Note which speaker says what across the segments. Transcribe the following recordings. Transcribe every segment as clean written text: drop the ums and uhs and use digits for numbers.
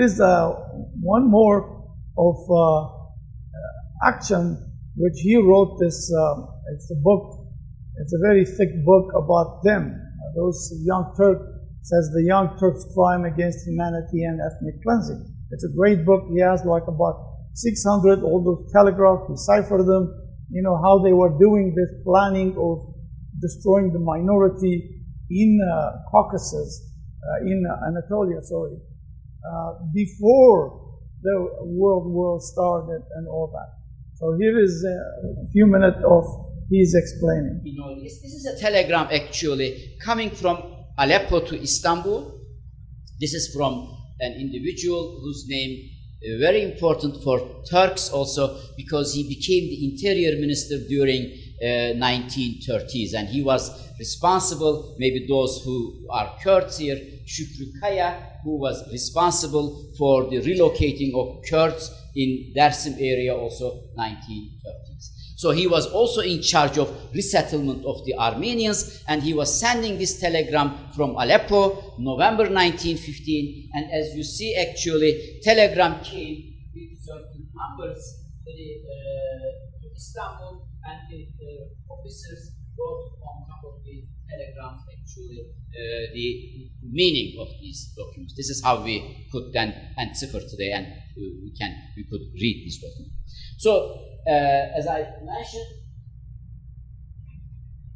Speaker 1: is one more of Akcam, which he wrote this. It's a book. It's a very thick book about them. Those young Turk says the young Turks' crime against humanity and ethnic cleansing. It's a great book. He has like about 600 all those telegraphs. He ciphered them. You know how they were doing this planning of destroying the minority in Caucasus, in Anatolia. Sorry, before the World War started and all that. So here is a few minutes of his explaining.
Speaker 2: You know, this is a telegram actually coming from Aleppo to Istanbul. This is from an individual whose name is very important for Turks also, because he became the interior minister during 1930s, and he was responsible, maybe those who are Kurds here, Şükrü Kaya, who was responsible for the relocating of Kurds in Dersim area also 1930s. So he was also in charge of resettlement of the Armenians, and he was sending this telegram from Aleppo, November 1915, and as you see actually, telegram came with certain numbers to Istanbul, and the officers wrote on top of the telegrams actually the meaning of these documents. This is how we could then encipher today, and we could read this document. So, as I mentioned,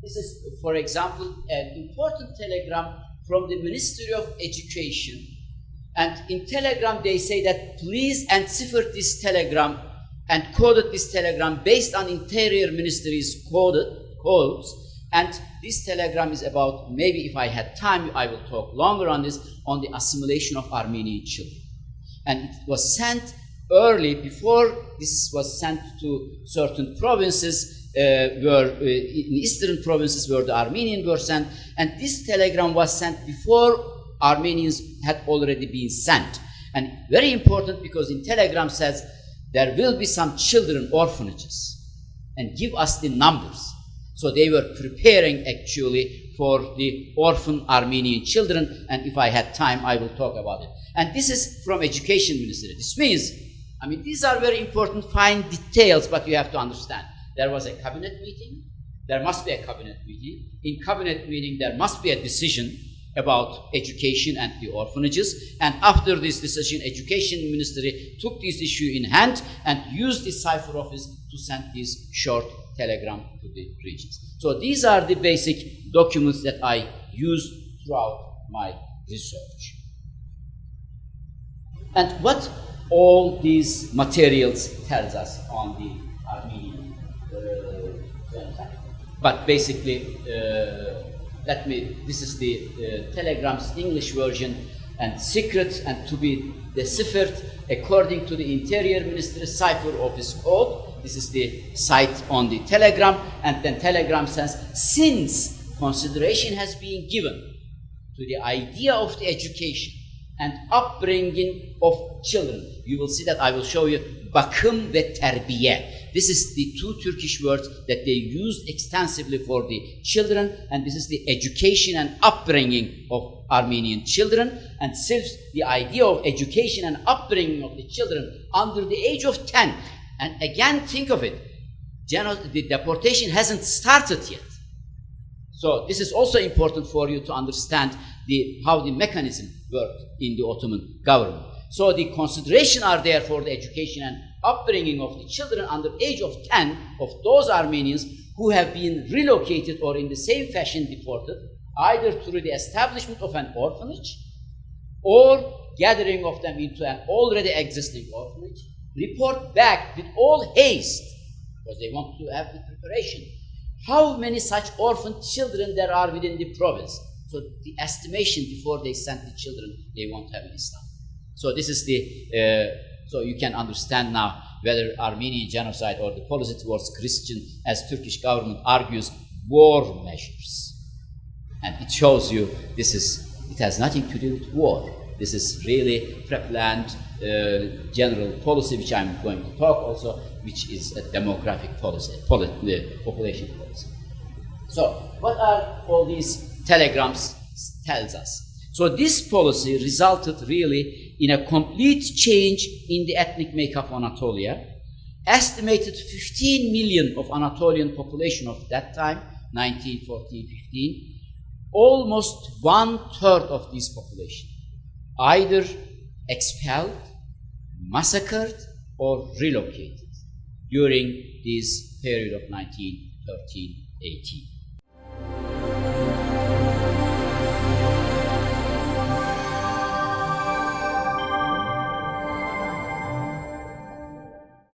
Speaker 2: this is, for example, an important telegram from the Ministry of Education. And in telegram, they say that please encipher this telegram and coded this telegram based on Interior Ministry's codes. And this telegram is about, maybe if I had time, I will talk longer on this, on the assimilation of Armenian children. And it was sent early, before this was sent to certain provinces, in eastern provinces where the Armenians were sent, and this telegram was sent before Armenians had already been sent. And very important, because in telegram says there will be some children orphanages, and give us the numbers. So they were preparing actually for the orphan Armenian children, and if I had time I will talk about it. And this is from Education Ministry. This means, I mean, these are very important, fine details, but you have to understand. There was a cabinet meeting. There must be a cabinet meeting. In cabinet meeting, there must be a decision about education and the orphanages. And after this decision, Education Ministry took this issue in hand and used the cipher office to send this short telegram to the regions. So these are the basic documents that I used throughout my research. And what all these materials tells us on the Armenian genocide. But basically, this is the telegram's English version, and secret and to be deciphered according to the Interior Ministry cipher office code. This is the site on the telegram, and then telegram says, since consideration has been given to the idea of the education and upbringing of children. You will see that I will show you bakım ve terbiye. This is the two Turkish words that they used extensively for the children, and this is the education and upbringing of Armenian children. And since the idea of education and upbringing of the children under the age of 10, and again think of it, the deportation hasn't started yet. So this is also important for you to understand how the mechanism worked in the Ottoman government. So the consideration are there for the education and upbringing of the children under age of 10 of those Armenians who have been relocated or in the same fashion deported, either through the establishment of an orphanage or gathering of them into an already existing orphanage, report back with all haste, because they want to have the preparation, how many such orphan children there are within the province. So the estimation before they sent the children they won't have in Islam. So this is the, so you can understand now whether Armenian genocide or the policy towards Christian, as Turkish government argues, war measures. And it shows you it has nothing to do with war. This is really pre-planned general policy, which I'm going to talk also, which is a demographic policy, population policy. So what are all these telegrams tells us? So this policy resulted really in a complete change in the ethnic makeup of Anatolia. Estimated 15 million of Anatolian population of that time, 1914-15, almost 1/3 of this population either expelled, massacred, or relocated during this period of 1913-18.